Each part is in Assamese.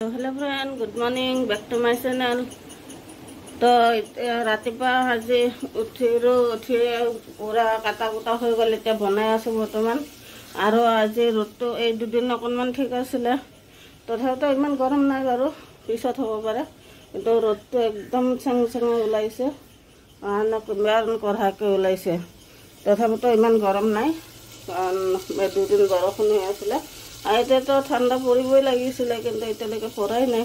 Hello friend, good morning, back to my channel. तो रातिपुৱা আজি উঠি পুৰা কাটা কুটা হৈ গ'ল এতিয়া বনাই আছোঁ বৰ্তমান আৰু আজি ৰ'দটো এই দুদিন অকণমান ঠিক আছিলে তথাপিতো ইমান গৰম নাই বাৰু পিছত হ'ব পাৰে কিন্তু ৰ'দটো একদম চেং ওলাইছে ইমান কঢ়াকৈ ওলাইছে তথাপিতো ইমান গৰম নাই কাৰণ দুদিন বৰষুণ হৈ আছিলে আৰু এতিয়াতো ঠাণ্ডা পৰিবই লাগিছিলে কিন্তু এতিয়ালৈকে পৰাই নাই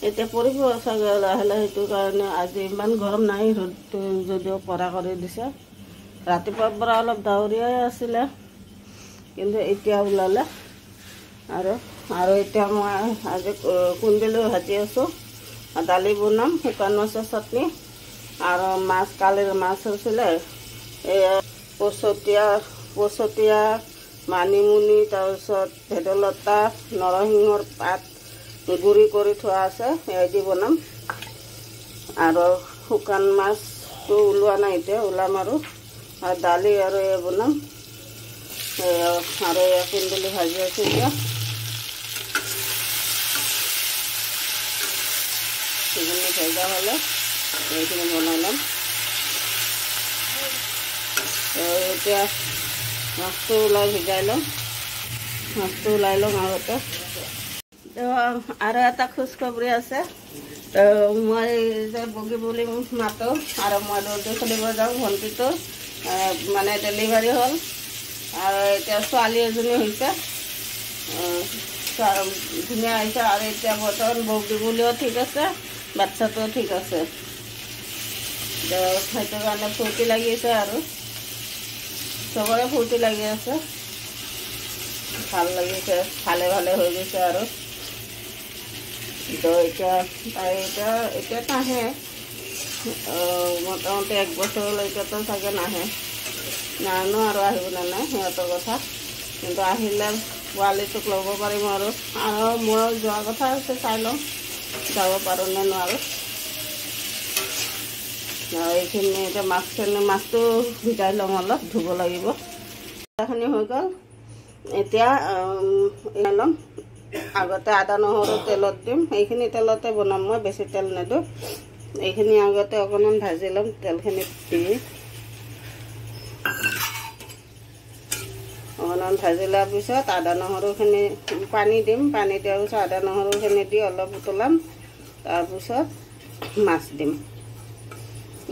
এতিয়া পৰিব চাগে লাহে লাহে সেইটো কাৰণে আজি ইমান গৰম নাই ৰ'দটো যদিও পৰা কৰি দিছে ৰাতিপুৱাৰ পৰা অলপ ডাৱৰীয়াই আছিলে কিন্তু এতিয়া ওলালে আৰু এতিয়া মই আজি কুন্দুলি ভাজি আছোঁ দালি বনাম শুকান মাছৰ চাটনি আৰু মাছ কালিৰ মাছ হৈছিলে এয়া পচতীয়া মানিমুনি তাৰপিছত ভেদাইলতা নৰসিংহৰ পাত গুড়ি কৰি থোৱা আছে এয়া দি বনাম আৰু শুকান মাছটো ওলোৱা নাই এতিয়া ওলাম আৰু দালি আৰু এয়া বনাম আৰু এয়া কুন্দুলি ভাজি আছে এতিয়া সেইখিনি ভজা হ'লে এইখিনি বনাই ল'ম এতিয়া মাছটো ভিজাই ল'ম মাছটো ওলাই ল'ম আগতে আৰু এটা খোজখবৰি আছে তো মই যে বগী বুলি মাতো আৰু মই দৌৰ খেলিব যাওঁ ভণ্টিটো মানে ডেলিভাৰী হ'ল আৰু এতিয়া ছোৱালী এজনী হৈছে ধুনীয়া হৈছে আৰু এতিয়া বৰ্তমান বগী বুলিও ঠিক আছে বাচ্চাটোও ঠিক আছে সেইটো কাৰণে ফূৰ্তি লাগিছে আৰু চবৰে ফূৰ্তি লাগি আছে ভাল লাগিছে ভালে হৈ গৈছে আৰু তো এতিয়া নাহে মোটামুটি 1 বছৰলৈকেতো চাগে নাহে নানো আৰু আহিব নে নাই সিহঁতৰ কথা কিন্তু আহিলে পোৱালিটোক ল'ব পাৰিম আৰু মই যোৱা কথা আছে চাই ল'ম যাব পাৰোঁ নে নোৱাৰোঁ এইখিনি এতিয়া মাছটো ভিজাই ল'ম অলপ ধুব লাগিব এইখিনি হৈ গ'ল এতিয়া ল'ম আগতে আদা নহৰু তেলত দিম এইখিনি তেলতে বনাম মই বেছি তেল নিদিওঁ এইখিনি আগতে অকণমান ভাজি ল'ম তেলখিনি দি অকণমান ভাজি লোৱাৰ পিছত আদা নহৰুখিনি পানী দিম পানী দিয়াৰ পিছত আদা নহৰুখিনি দি অলপ উতলাম তাৰপিছত মাছ দিম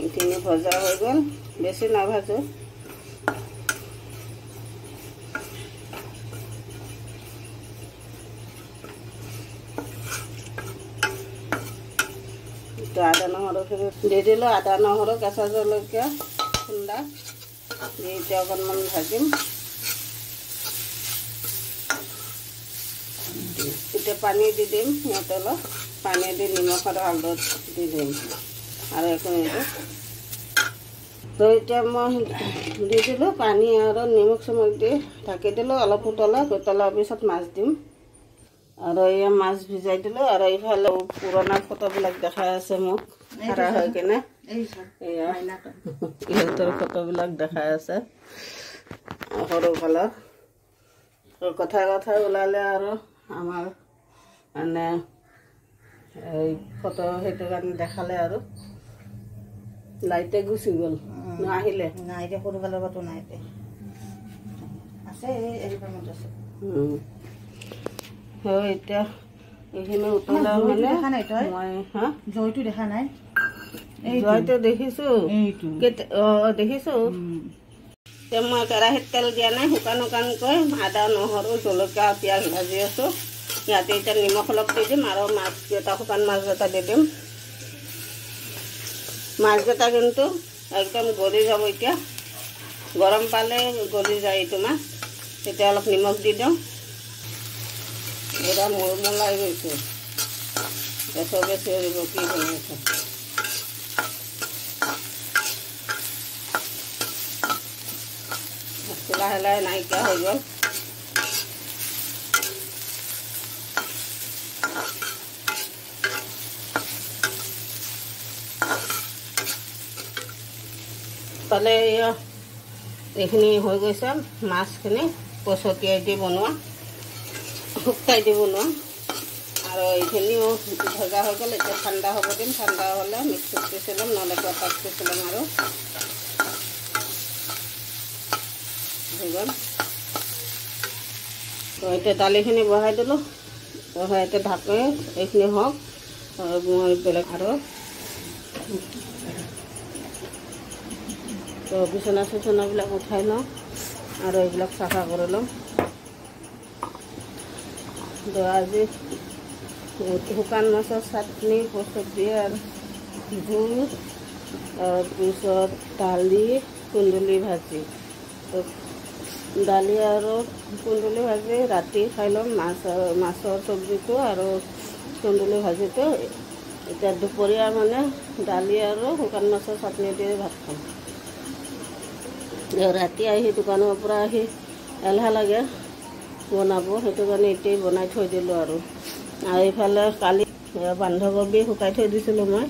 এইখিনি ভজা হৈ গ'ল বেছি নাভাজোঁ আদা নহৰুখিনি দি দিলোঁ আদা নহৰু কেঁচা জলকীয়া খুন্দা দি এতিয়া অকণমান ভাজিম এতিয়া পানী দি দিম সিহঁতলৈ পানী দি নিমখ আৰু হালধি দি দিম আৰু একো নিদিওঁ তো এতিয়া মই দি দিলোঁ পানী আৰু নিমখ চিমখ দি ঢাকি দিলোঁ অলপ উতলাৰ পিছত মাছ দিম আৰু এয়া মাছ ভিজাই দিলোঁ আৰু এইফালে পুৰণা ফটোবিলাক দেখাই আছে মোক খাৰা হৈ কিনে এয়া ইহঁতৰ ফটোবিলাক দেখাই আছে সৰু কালৰ কথাই ওলালে আৰু আমাৰ মানে এই ফটো সেইটো কাৰণে দেখালে আৰু লাইটে গুচি গ'ল আহিলে নাই এতিয়া সৰু কালৰ ফটো নাই আছে আছে এতিয়া এইখিনি উতলা মানে মই জয়টো দেখা নাই জয়টো দেখিছোঁ দেখিছোঁ এতিয়া মই কেৰাহীত তেল দিয়া নাই শুকানকৈ আদা নহৰু জলকীয়া পিঁয়াজ ভাজি আছোঁ ইয়াতে এতিয়া নিমখ অলপ দি দিম আৰু মাছকেইটা শুকান মাছকেইটা দি দিম মাছকেইটা কিন্তু একদম গলি যাব এতিয়া গৰম পালে গলি যায় এইটো মাছ তেতিয়া অলপ নিমখ দি দিওঁ এৰা মলমলাই গৈছে চবে চিঞৰিব কি বনাইছে লাহে নাইকিয়া হৈ গ'ল পালে এইখিনি হৈ গৈছে মাছখিনি পচতিয়াই দি বনোৱা শুকাই দি বনোৱা আৰু এইখিনিও ভজা হৈ গ'ল। এতিয়া ঠাণ্ডা হ'ব দিম, ঠাণ্ডা হ'লে মিক্সিত পিচি ল'ম, নহ'লে পটাত পিচি ল'ম আৰু হৈ গ'ল। তো এতিয়া দালিখিনি বহাই দিলোঁ, বহাই এতিয়া ঢাকি এইখিনি হওক, মই বেলেগ আৰু তো বিচনা চিচনাবিলাক উঠাই লওঁ আৰু এইবিলাক চাফা কৰি ল'ম। তো আজি শুকান মাছৰ চাটনি, চব্জি আৰু জোল, তাৰপিছত দালি, কুন্দুলি ভাজি। তো দালি আৰু কুন্দুলি ভাজি ৰাতি খাই ল'ম, মাছৰ চব্জিটো আৰু কুন্দুলি ভাজিটো। এতিয়া দুপৰীয়া মানে দালি আৰু শুকান মাছৰ চাটনি দিয়ে ভাত খাম। ৰাতি আহি দোকানৰ পৰা আহি এলাহ লাগে বনাব, সেইটো কাৰণে এতিয়াই বনাই থৈ দিলোঁ আৰু এইফালে কালি বন্ধাকবি শুকাই থৈ দিছিলোঁ মই,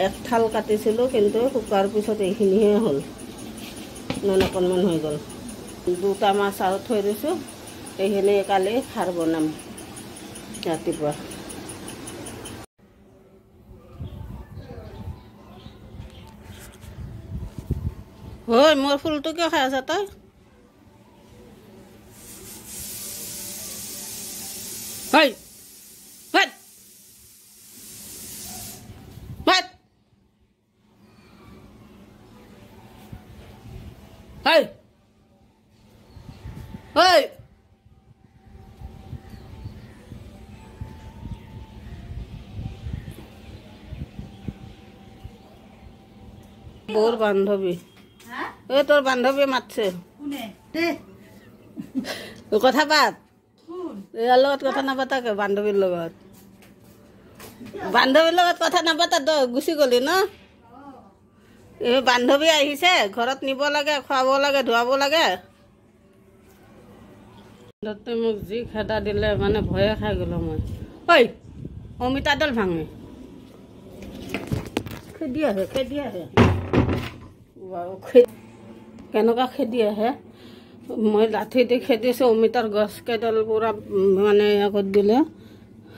এক থাল কাটিছিলোঁ, কিন্তু শুকোৱাৰ পিছত এইখিনিহে হ'ল, ইমান অকণমান হৈ গ'ল। দুটা মাছ আৰু থৈ দিছোঁ, এইখিনি কালি খাৰ বনাম ৰাতিপুৱা। ঐ মোৰ ফুলটো কিয় খাই আছা তই? হয় হয় হয় হয় বৌৰ বান্ধৱী, এই তোৰ বান্ধৱী মাতছে, কথা পাত। ইয়াৰ লগত কথা নাপাতাকে, বান্ধৱীৰ লগত কথা নাপাতা, তই গুচি গলি ন? এই বান্ধৱী আহিছে, ঘৰত নিব লাগে, খুৱাব লাগে, ধুৱাব লাগে। মোক যি খেদা দিলে মানে ভয়ে খাই গ'লো মই। ঐ অমিতাডাল ভাঙে, খেদি আহে কেনেকুৱা খেদি আহে। মই লাঠি দি খেদিছোঁ, অমিতাৰ গছ কেইডাল পূৰা মানে আগত দিলে,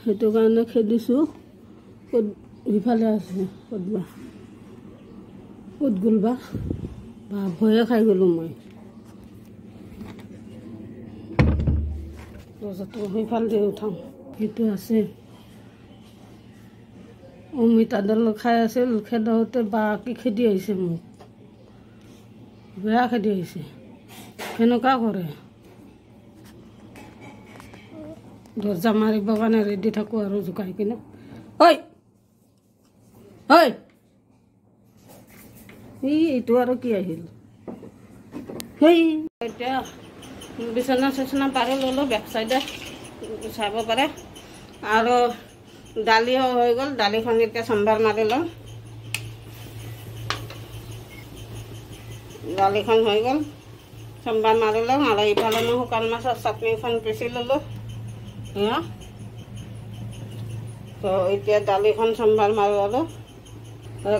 সেইটো কাৰণে খেদিছোঁ। ক'ত সিফালে আছে, ক'ত গ'ল বা ভয়ে খাই গ'লোঁ মই। সিফাল দি উঠাম, সেইটো আছে। অমিতাডাল খাই আছিল, খেদাওঁতে বা কি খেদি আহিছে মোক, বেয়া খেদি আহিছে। কেনেকুৱা কৰে, দৰ্জা মাৰিবৰ কাৰণে ৰেডি থাকোঁ আৰু জোকাই কিনে। ঐ এইটো আৰু কি আহিল। সেই এতিয়া বিচনা চিচনা পাৰি ল'লোঁ, বেক চাইডে চাব পাৰে। আৰু দালিও হৈ গ'ল, দালিখন এতিয়া চম্ভাৰ মাৰি লওঁ। দালিখন হৈ গ'ল, চম্ভাৰ মাৰি লওঁ। আৰু ইফালে মই শুকান মাছৰ চাটনিখন পিচি ল'লোঁ। তো এতিয়া দালিখন চম্ভাৰ মাৰি ল'লোঁ,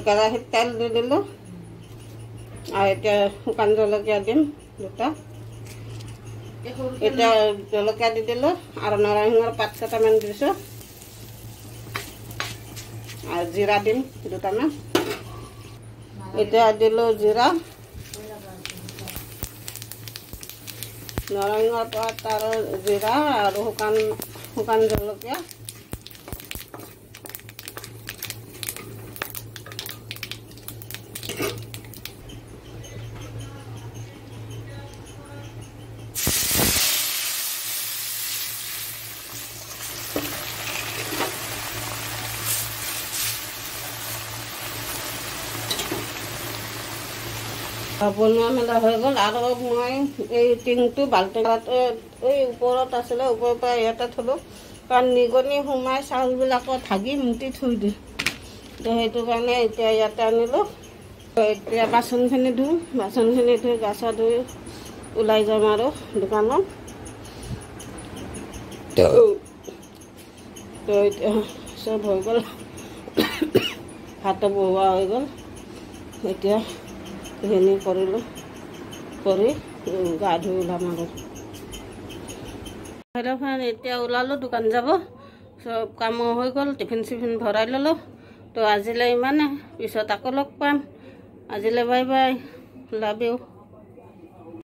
কেৰাহীত তেল দি দিলোঁ। আৰু এতিয়া শুকান জলকীয়া দিম দুটা, এতিয়া জলকীয়া দি দিলোঁ আৰু নৰসিংহৰ পাত কেইটামান দিছোঁ আৰু জিৰা দিম দুটামান। এতিয়া দিলোঁ জিৰা, নৰসিংহৰ পাত আৰু জিৰা আৰু শুকান জলকীয়া। বনোৱা মেলা হৈ গ'ল। আৰু মই এই টিংটো বাল্টিঙত এই ওপৰত আছিলে, ওপৰৰ পৰা ইয়াতে থলোঁ, কাৰণ নিগনি সোমাই চাউলবিলাকত হাগি মুটি থৈ দিয়ে। তো সেইটো কাৰণে এতিয়া ইয়াতে আনিলোঁ। এতিয়া বাচনখিনি ধুওঁ, বাচনখিনি ধুই গা চা ধুই ওলাই যাম আৰু দোকানত। তো এতিয়া চব হৈ গ'ল, ভাতো বহোৱা হৈ গ'ল। এতিয়া এইখিনি কৰিলোঁ, কৰি গা ধুই ওলাম আৰু। এতিয়া ওলালোঁ দোকান যাব। চব কাম হৈ গ'ল, টিফিন চিফিন ভৰাই ল'লোঁ। তো আজিলৈ ইমানে, পিছত আকৌ লগ পাম। আজিলৈ বাই বাই, লাভ ইউ।